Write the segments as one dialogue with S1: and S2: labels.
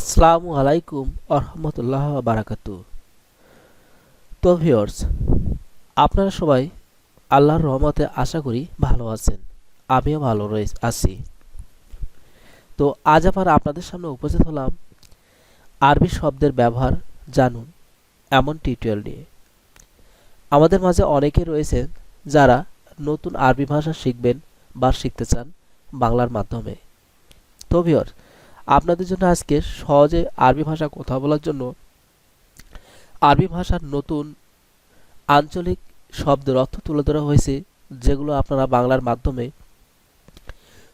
S1: আসসালামু আলাইকুম আরহামতুল্লাহ বারাকাতু। তো ভিউয়ার্স, আপনারা সবাই আল্লাহর রহমতে আশা করি ভালো আছেন। আমিও ভালো আছি। তো আজ আবার আপনাদের সামনে উপস্থিত হলাম আরবি শব্দের ব্যবহার জানুন এমন টিউটোরিয়াল নিয়ে। আমাদের মাঝে অনেকে রয়েছেন যারা নতুন আরবি ভাষা শিখবেন বা শিখতে চান বাংলার মাধ্যমে। তো ভিউয়ার্স, আপনাদের জন্য আজকে সহজে আরবি ভাষা কথা বলার জন্য আরবি ভাষার নতুন আঞ্চলিক শব্দের অর্থ তুলে ধরা হয়েছে, যেগুলো আপনারা বাংলার মাধ্যমে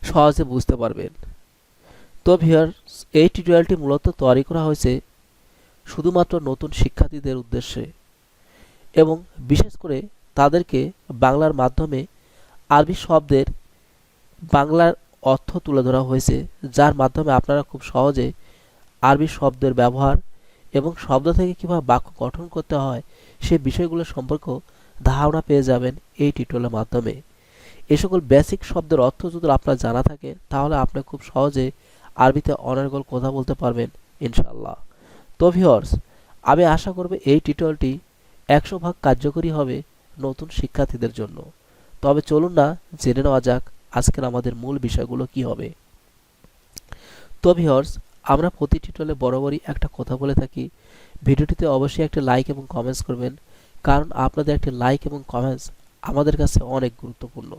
S1: সহজে বুঝতে পারবেন। তো ভিউয়ার্স, এই টিউটোরিয়ালটি মূলত তৈরি করা হয়েছে শুধুমাত্র নতুন শিক্ষার্থীদের উদ্দেশ্যে এবং বিশেষ করে তাদেরকে বাংলার মাধ্যমে আরবি শব্দের বাংলার অর্থ তুলে ধরা হয়েছে, যার মাধ্যমে আপনারা খুব সহজে আরবি শব্দের ব্যবহার এবং শব্দ থেকে কীভাবে বাক্য গঠন করতে হয় সে বিষয়গুলো সম্পর্কেও ধারণা পেয়ে যাবেন এই টিউটোরিয়ালের মাধ্যমে। এই সকল বেসিক শব্দের অর্থ যদি আপনার জানা থাকে তাহলে আপনি খুব সহজে আরবিতে অনর্গল কথা বলতে পারবেন ইনশাআল্লাহ। তো ভিউয়ার্স, আমি আশা করব এই টিউটোরিয়ালটি 100% কার্যকরী হবে নতুন শিক্ষার্থীদের জন্য। তবে চলুন না জেনে নেওয়া যাক আজকের আমাদের মূল বিষয়গুলো কি হবে। তো ভিউয়ার্স, আমরা প্রতি টিউটোরিয়ালে বরাবরই একটা কথা বলে থাকি, ভিডিওটিতে অবশ্যই একটা লাইক এবং কমেন্টস করবেন, কারণ আপনাদের একটা লাইক এবং কমেন্টস আমাদের কাছে অনেক গুরুত্বপূর্ণ।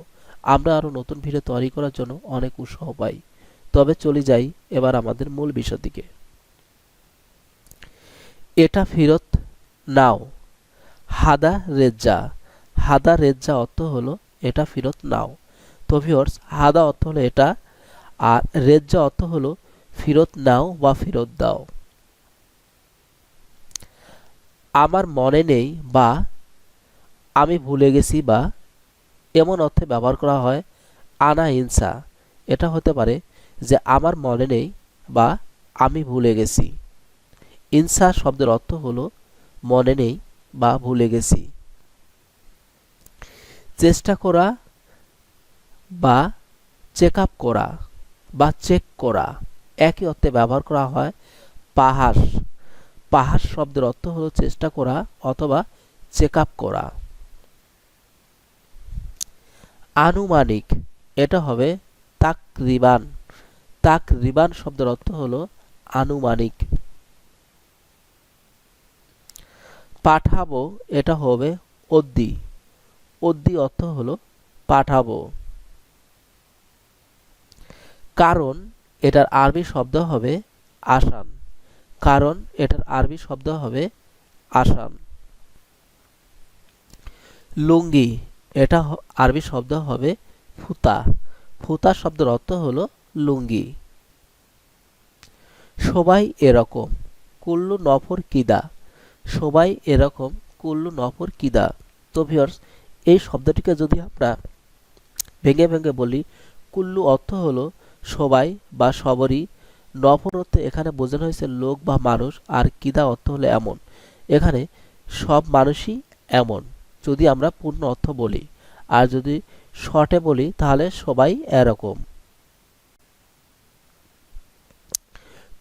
S1: আমরা আরও নতুন ভিডিও তৈরি করার জন্য অনেক উৎসাহ পাই। তবে চলে যাই এবার আমাদের মূল বিষয়ের দিকে। এটা ফেরত নাও। হাদা রেজ্জা। হাদা রেজ্জা অর্থ হলো এটা ফেরত নাও। তো ভিউয়ার্স, হাদা অর্থ হলো এটা, আর রেজ্জা অর্থ হলো ফেরত নাও বা ফেরত দাও। আমার মনে নেই বা আমি ভুলে গেছি বা এমন অর্থে ব্যবহার করা হয় আনা ইনসা। এটা হতে পারে যে আমার মনে নেই বা আমি ভুলে গেছি। ইনসা শব্দের অর্থ হলো মনে নেই বা ভুলে গেছি। চেষ্টা করা বা চেক আপ করা বা চেক করা একই অর্থে ব্যবহার করা হয় পাহাস। পাহাস শব্দের অর্থ হলো চেষ্টা করা অথবা চেক আপ করা। আনুমানিক, এটা হবে তাকরিবান। তাকরিবান শব্দের অর্থ হলো আনুমানিক। পাঠাবো, এটা হবে অদ্দি। অদ্দি অর্থ হলো পাঠাবো। কারণ, এটার আরবি শব্দ হবে আসান। কারণ, এটার আরবি শব্দ হবে আসান। লুঙ্গি, এটা আরবি শব্দ হবে ফুতা। ফুতা শব্দের অর্থ হলো লুঙ্গি। সবাই এরকম। কুল্লু নফর কিদা। সবাই এরকম, কুল্লু নফর কিদা। তো ভিউয়ার্স, এই শব্দটিকে যদি আমরা ভেঙে ভেঙে বলি, কুল্লু অর্থ হলো সবাই বা সবরই, নফর অর্থে এখানে বোঝানো হয়েছে লোক বা মানুষ, আর কিদা অর্থ হলো এমন। এখানে সব মানুষই এমন যদি আমরা পূর্ণ অর্থ বলি, আর যদি শর্টে বলি তাহলে সবাই এরকম।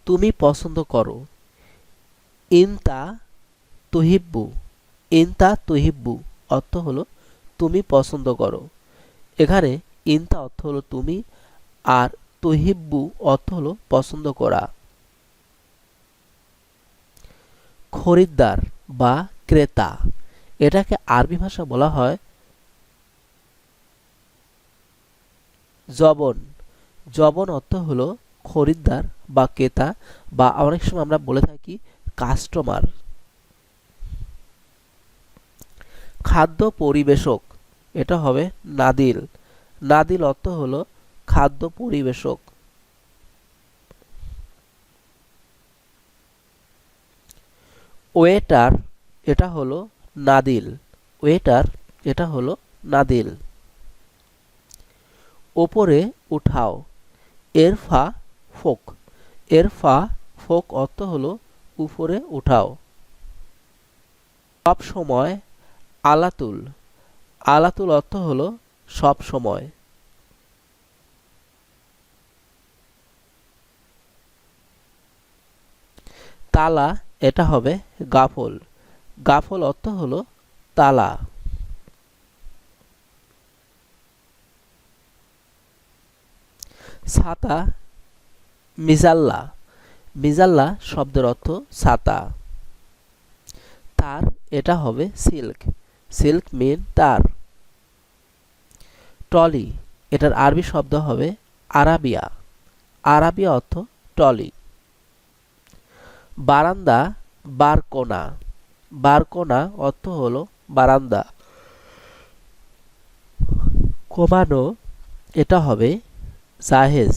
S1: তুমি পছন্দ করো। ইনতা তুহিব্বু। ইনতা তুহিব্বু অর্থ হলো তুমি পছন্দ করো। এখানে ইনতা অর্থ হলো তুমি, আর তুহিব্বু অর্থ হলো পছন্দ করা। খরিদ্দার বা ক্রেতা, এটাকে আরবি ভাষা বলা হয় জবন। জবন অর্থ হলো খরিদ্দার বা ক্রেতা, বা অনেক সময় আমরা বলে থাকি কাস্টমার। খাদ্য পরিবেশক, এটা হবে নাদিল। নাদিল অর্থ হলো খাদ্য পরিবেশক। ওয়েটার, এটা হলো নাদিল। ওয়েটার, এটা হলো নাদিল। ওপরে উঠাও। এরফা ফোক। এরফা ফোক অর্থ হলো উপরে উঠাও। সব সময় আলাতুল। আলাতুল অর্থ হলো সব সময়। তালা এটা হবে গাফল। গাফল অর্থ হলো তালা। ছাতা মিজাল্লা। মিজাল্লা শব্দের অর্থ ছাতা। তার এটা হবে সিল্ক। সিল্ক মিন তার। টলি এটার আরবি শব্দ হবে আরাবিয়া। আরাবিয়া অর্থ টলি। বারান্দা বারকোনা। বারকোনা অর্থ হলো বারান্দা। কমানো এটা হবে জাহেজ।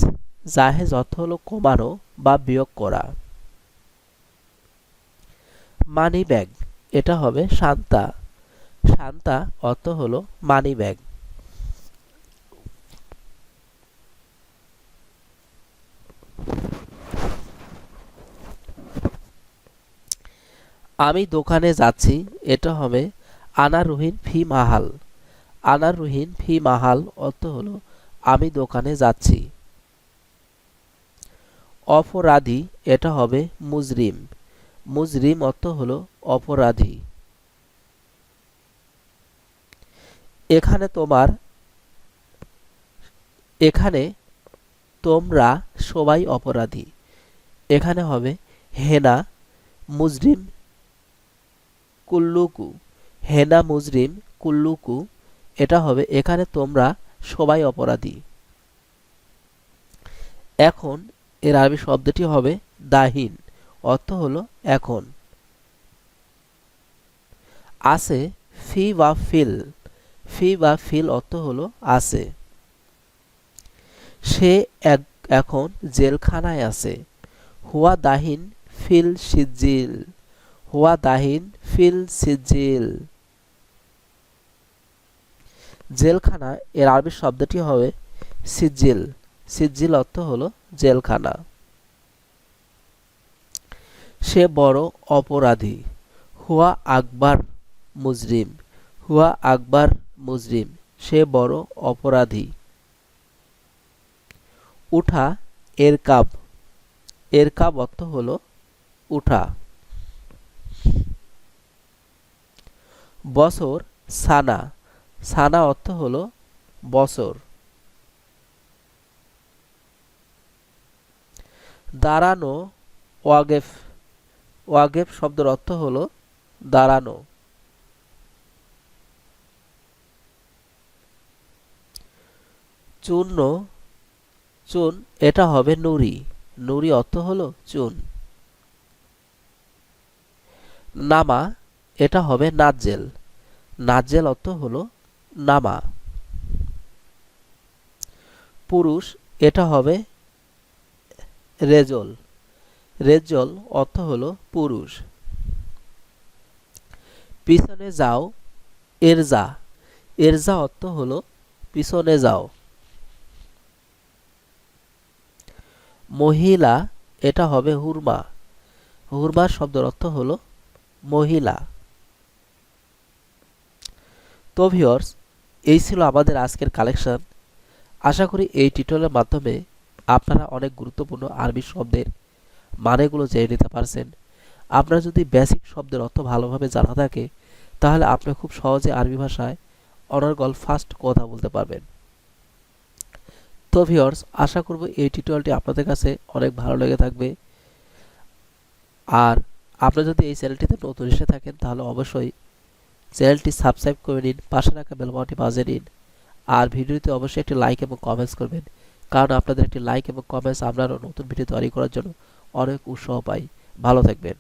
S1: জাহেজ অর্থ হলো কমানো বা বিয়োগ করা। মানি ব্যাগ এটা হবে শান্তা। শান্তা অর্থ হলো মানি ব্যাগ। আমি দোকানে যাচ্ছি এটা হবে আনা রুহিন ফি মাহাল। আনা রুহিন ফি মাহাল অর্থ হলো আমি দোকানে যাচ্ছি। অপরাধী এটা হবে মুজরিম। মুজরিম অর্থ হলো অপরাধী। এখানে তোমার এখানে তোমরা সবাই অপরাধী। এখানে হবে হেনা মুজরিম কুল্লুকু। হেনা মুজরিম কুল্লুকু এটা হবে এখানে তোমরা সবাই অপরাধী। এখন এর আরবি শব্দটি হবে দাহিন। অর্থ হলো এখন। আছে ফি বা ফিল। ফি বা ফিল অর্থ হলো আছে। সে এখন জেলখানায় আছে। হুয়া দাহিন ফিল সিজিল। হুয়া দাহিন ফিল সিজিল। জেলখানা এর আরবি শব্দটি হবে সিজিল। সিজিল অর্থ হলো জেলখানা। সে বড় অপরাধী। হুয়া আকবার মুজরিম। হুয়া আকবার মুজরিম সে বড় অপরাধী। উঠা এরকাব। এরকাব অর্থ হলো উঠা। বছর সানা। সানা অর্থ হলো বছর। দাঁড়ানো ওয়াগেফ। ওয়াগেফ শব্দের অর্থ হলো দাঁড়ানো। চূর্ণ চুন এটা হবে নুরি। নুরি অর্থ হলো চুন। নামা এটা হবে নাজ্জেল। নাজ্জেল অর্থ হলো নামা। পুরুষ এটা হবে রেজল। রেজল অর্থ হলো পুরুষ। পিছনে যাও এরজা। এরজা অর্থ হলো পিছনে যাও। মহিলা এটা হবে হুরমা। হুরমা শব্দের অর্থ হলো মহিলা। তো ভিউয়ার্স এই ছিল আমাদের আজকের কালেকশন। আশা করি এই টিউটোরিয়ালের মাধ্যমে আপনারা অনেক গুরুত্বপূর্ণ আরবি শব্দের মানেগুলো জেনে নিতে পারছেন। আপনার যদি বেসিক শব্দের অর্থ ভালোভাবে জানা থাকে তাহলে আপনি খুব সহজে আরবি ভাষায় অনর্গল ফাস্ট কথা বলতে পারবেন। তো ভিউয়ার্স আশা করব এই টিউটোরিয়ালটি আপনাদের কাছে অনেক ভালো লেগে থাকবে। আর আপনি যদি এই চ্যানেলটিতে নতুন এসে থাকেন তাহলে অবশ্যই চ্যানেলটি সাবস্ক্রাইব করে নিন, পাশে রাখা বেল বাটনটি বাজিয়ে নিন। আর ভিডিওতে অবশ্যই একটি লাইক এবং কমেন্টস করবেন, কারণ আপনাদের একটি লাইক এবং কমেন্টস আমরা নতুন ভিডিও তৈরি করার জন্য অনেক উৎসাহ পাই। ভালো থাকবেন।